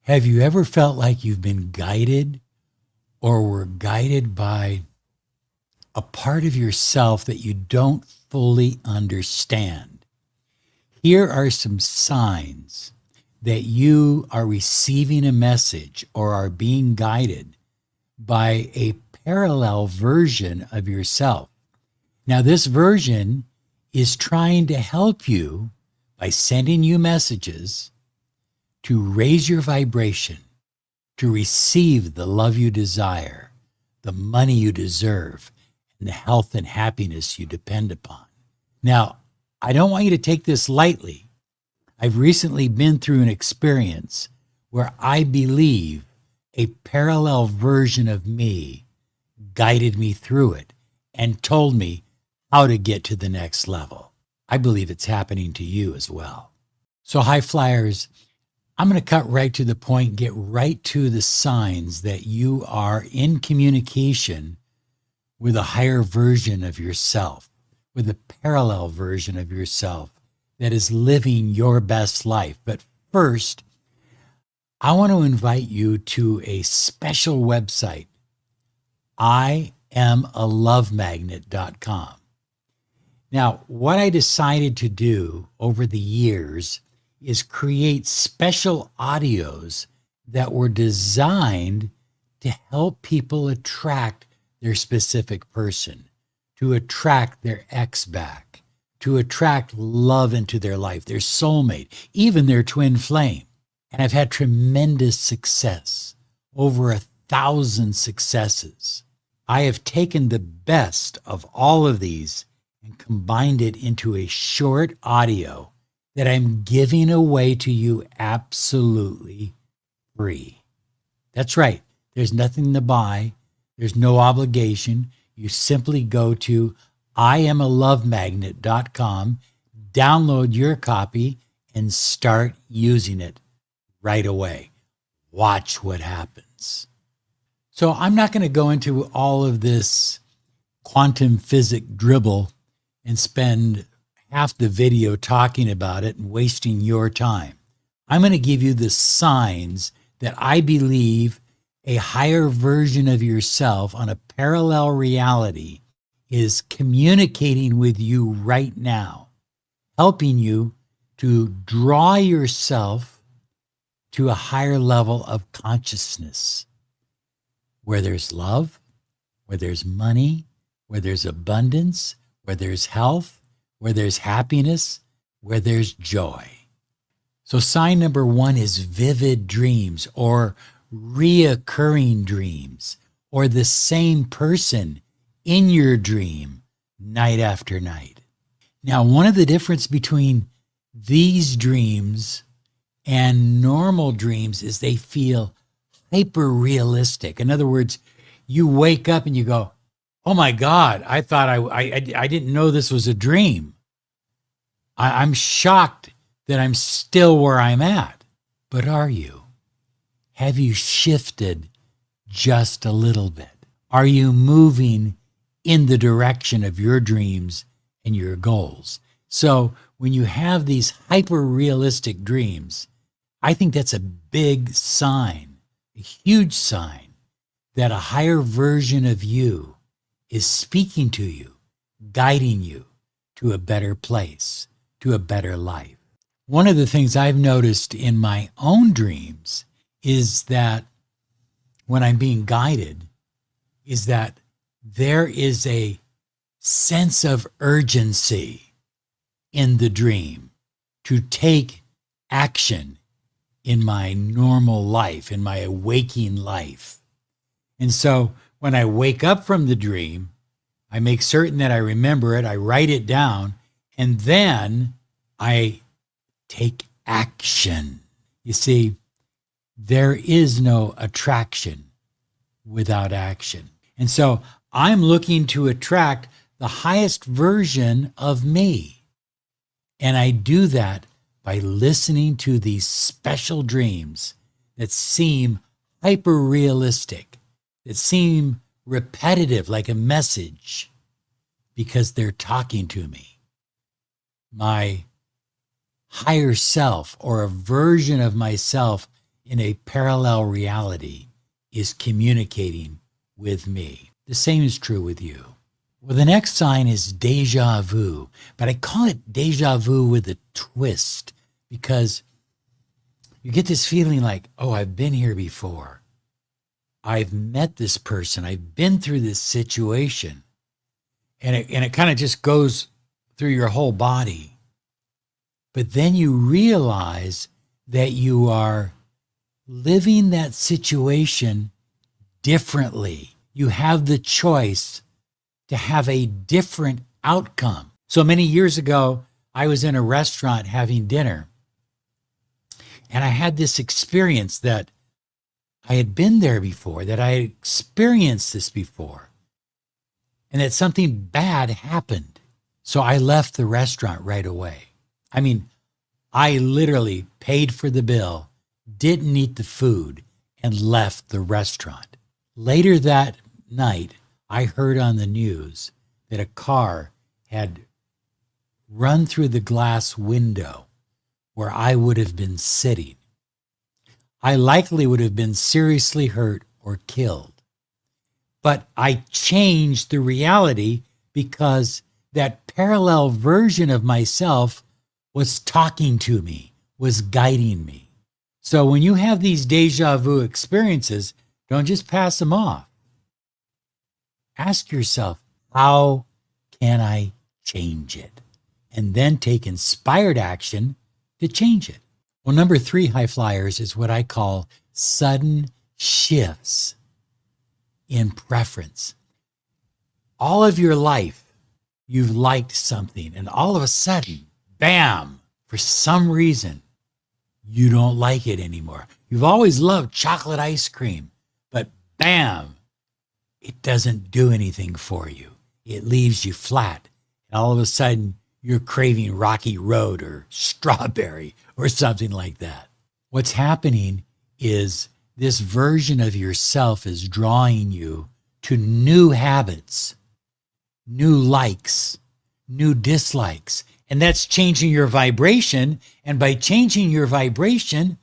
Have you ever felt like you've been guided or were guided by a part of yourself that you don't fully understand? Here are some signs that you are receiving a message or are being guided by a parallel version of yourself. Now, this version is trying to help you by sending you messages to raise your vibration, to receive the love you desire, the money you deserve, and the health and happiness you depend upon. Now, I don't want you to take this lightly. I've recently been through an experience where I believe a parallel version of me guided me through it and told me how to get to the next level. I believe it's happening to you as well. So, high flyers, I'm going to cut right to the point, get right to the signs that you are in communication with a higher version of yourself, with a parallel version of yourself that is living your best life. But first, I want to invite you to a special website, IamALoveMagnet.com. Now, what I decided to do over the years is create special audios that were designed to help people attract their specific person, to attract their ex back, to attract love into their life, their soulmate, even their twin flame. And I've had tremendous success, over 1,000 successes. I have taken the best of all of these and combined it into a short audio that I'm giving away to you absolutely free. That's right. There's nothing to buy. There's no obligation. You simply go to IamALoveMagnet.com, download your copy, and start using it right away. Watch what happens. So I'm not going to go into all of this quantum physics dribble and spend half the video talking about it and wasting your time. I'm going to give you the signs that I believe a higher version of yourself on a parallel reality is communicating with you right now, helping you to draw yourself to a higher level of consciousness, where there's love, where there's money, where there's abundance, where there's health, where there's happiness, where there's joy. So sign number 1 is vivid dreams or reoccurring dreams, or the same person in your dream night after night. Now, one of the difference between these dreams and normal dreams is they feel hyper realistic. In other words, you wake up and you go, oh my God, I thought I didn't know this was a dream. I'm shocked that I'm still where I'm at. But are you? Have you shifted just a little bit? Are you moving in the direction of your dreams and your goals? So when you have these hyper realistic dreams, I think that's a big sign, a huge sign that a higher version of you is speaking to you, guiding you to a better place, to a better life. One of the things I've noticed in my own dreams is that when I'm being guided, is that there is a sense of urgency in the dream to take action in my normal life, in my waking life. And so when I wake up from the dream, I make certain that I remember it, I write it down, and then I take action. You see, there is no attraction without action. And so I'm looking to attract the highest version of me. And I do that by listening to these special dreams that seem hyper realistic, that seem repetitive like a message, because they're talking to me. My higher self, or a version of myself, in a parallel reality is communicating with me. The same is true with you. Well, the next sign is deja vu, but I call it deja vu with a twist because you get this feeling like, oh, I've been here before. I've met this person. I've been through this situation. And it kind of just goes through your whole body. But then you realize that you are living that situation differently. You have the choice to have a different outcome. So many years ago, I was in a restaurant having dinner, and I had this experience that I had been there before, that I had experienced this before, and that something bad happened. So I left the restaurant right away. I mean, I literally paid for the bill, didn't eat the food, and left the restaurant. Later that night, I heard on the news that a car had run through the glass window where I would have been sitting. I likely would have been seriously hurt or killed. But I changed the reality because that parallel version of myself was talking to me, was guiding me. So when you have these deja vu experiences, don't just pass them off. Ask yourself, how can I change it? And then take inspired action to change it. Well, number 3, high flyers, is what I call sudden shifts in preference. All of your life, you've liked something, and all of a sudden, bam, for some reason, you don't like it anymore. You've always loved chocolate ice cream, but bam, it doesn't do anything for you. It leaves you flat. And all of a sudden, you're craving Rocky Road or strawberry or something like that. What's happening is this version of yourself is drawing you to new habits, new likes, new dislikes. And that's changing your vibration. And by changing your vibration,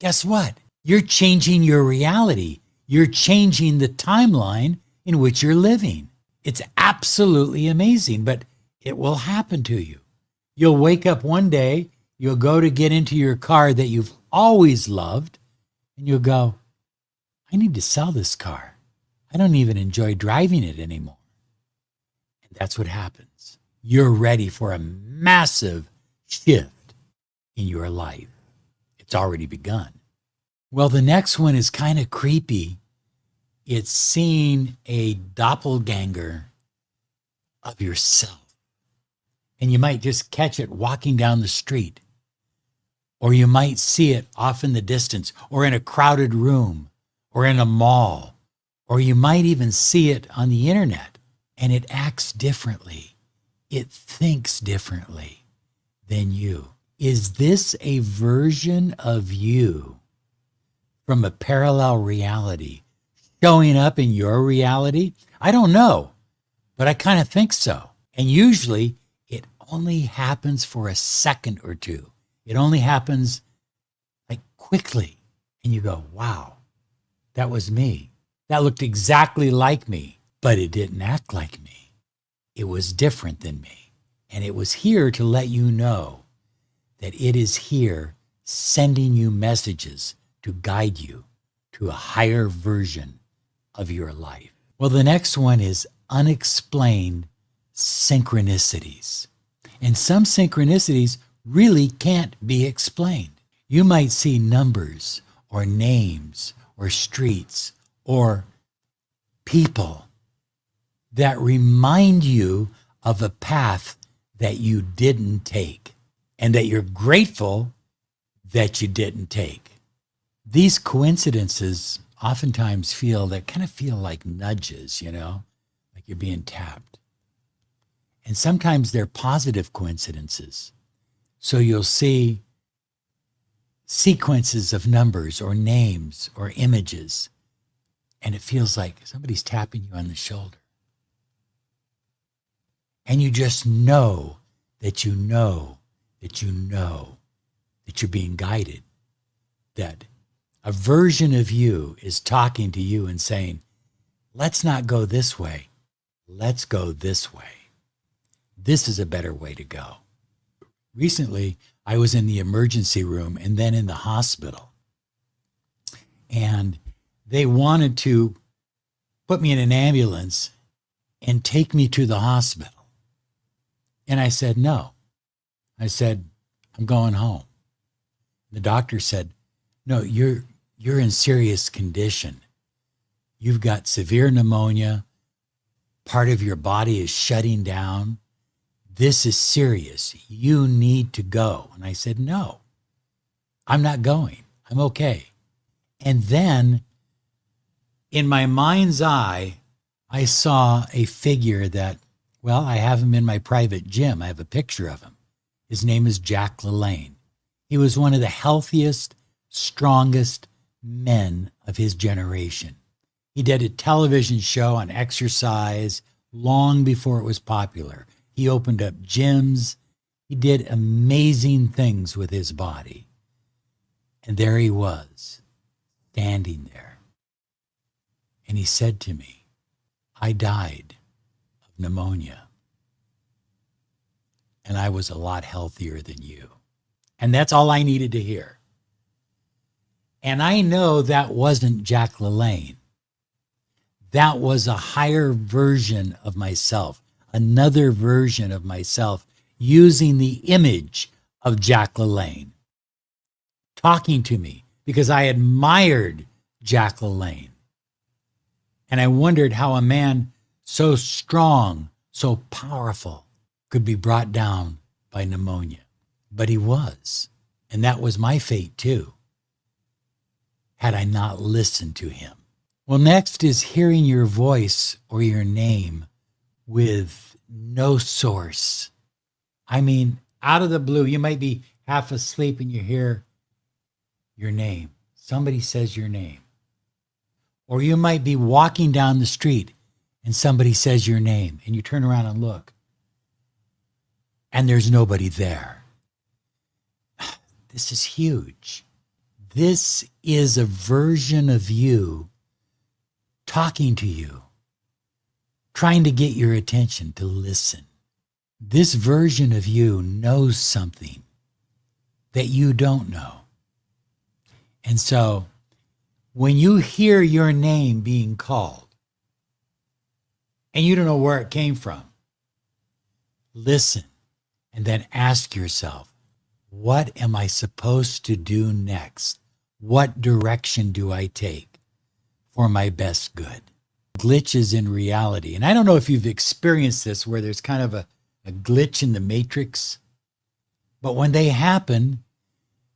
guess what? You're changing your reality. You're changing the timeline in which you're living. It's absolutely amazing, but it will happen to you. You'll wake up one day, you'll go to get into your car that you've always loved, and you'll go, I need to sell this car. I don't even enjoy driving it anymore. And that's what happens. You're ready for a massive shift in your life. It's already begun. Well, the next one is kind of creepy. It's seeing a doppelganger of yourself. And you might just catch it walking down the street. Or you might see it off in the distance, or in a crowded room, or in a mall. Or you might even see it on the internet, and it acts differently. It thinks differently than you. Is this a version of you from a parallel reality showing up in your reality? I don't know, but I kind of think so. And usually it only happens for a second or two. It only happens like quickly. And you go, wow, that was me. That looked exactly like me, but it didn't act like me. It was different than me. And it was here to let you know that it is here sending you messages to guide you to a higher version of your life. Well, the next one is unexplained synchronicities. And some synchronicities really can't be explained. You might see numbers or names or streets or people that remind you of a path that you didn't take and that you're grateful that you didn't take. These coincidences oftentimes feel like nudges, like you're being tapped. And sometimes they're positive coincidences. So you'll see sequences of numbers or names or images, and it feels like somebody's tapping you on the shoulder. And you just know that you know that you know that you're being guided, that A version of you is talking to you and saying, let's not go this way. Let's go this way. This is a better way to go. Recently, I was in the emergency room and then in the hospital. And they wanted to put me in an ambulance and take me to the hospital. And I said, no. I said, I'm going home. The doctor said, no, you're in serious condition. You've got severe pneumonia. Part of your body is shutting down. This is serious. You need to go. And I said, no, I'm not going. I'm okay. And then in my mind's eye, I saw a figure that, well, I have him in my private gym. I have a picture of him. His name is Jack LaLanne. He was one of the healthiest, strongest men of his generation. He did a television show on exercise long before it was popular. He opened up gyms. He did amazing things with his body. And there he was, standing there. And he said to me, I died of pneumonia. And I was a lot healthier than you. And that's all I needed to hear. And I know that wasn't Jack LaLanne. That was a higher version of myself, another version of myself, using the image of Jack LaLanne, talking to me because I admired Jack LaLanne. And I wondered how a man so strong, so powerful, could be brought down by pneumonia. But he was. And that was my fate too, had I not listened to him. Well, next is hearing your voice or your name with no source. I mean, out of the blue, you might be half asleep and you hear your name. Somebody says your name. Or you might be walking down the street and somebody says your name and you turn around and look and there's nobody there. This is huge. This is a version of you talking to you, trying to get your attention to listen. This version of you knows something that you don't know. And so when you hear your name being called and you don't know where it came from, listen and then ask yourself, what am I supposed to do next? What direction do I take for my best good? Glitches in reality. And I don't know if you've experienced this where there's kind of a glitch in the matrix, but when they happen,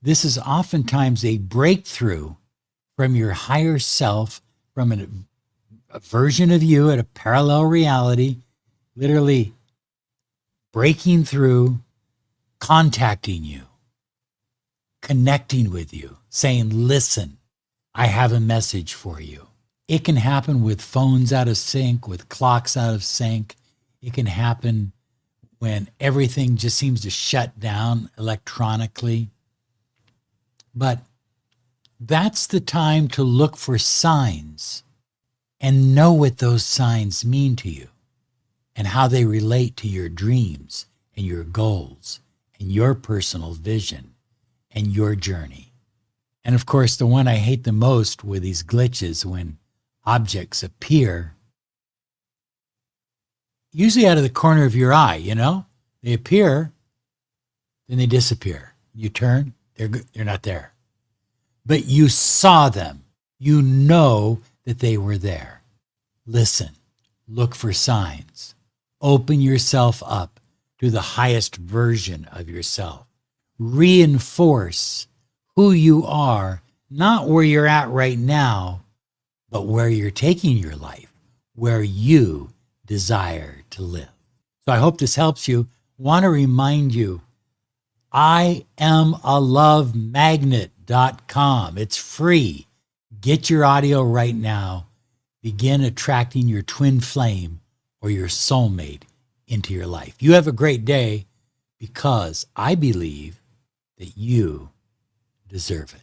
this is oftentimes a breakthrough from your higher self, from a version of you at a parallel reality, literally breaking through, contacting you, connecting with you, saying, listen, I have a message for you. It can happen with phones out of sync, with clocks out of sync. It can happen when everything just seems to shut down electronically. But that's the time to look for signs and know what those signs mean to you and how they relate to your dreams and your goals and your personal vision and your journey. And of course, the one I hate the most with these glitches, when objects appear, usually out of the corner of your eye, they appear, then they disappear. You turn, they're not there. But you saw them. You know that they were there. Listen, look for signs. Open yourself up to the highest version of yourself. Reinforce who you are, not where you're at right now, but where you're taking your life, where you desire to live. So I hope this helps you. Want to remind you, I am a love magnet.com. It's free. Get your audio right now. Begin attracting your twin flame or your soulmate into your life. You have a great day, because I believe that you deserve it.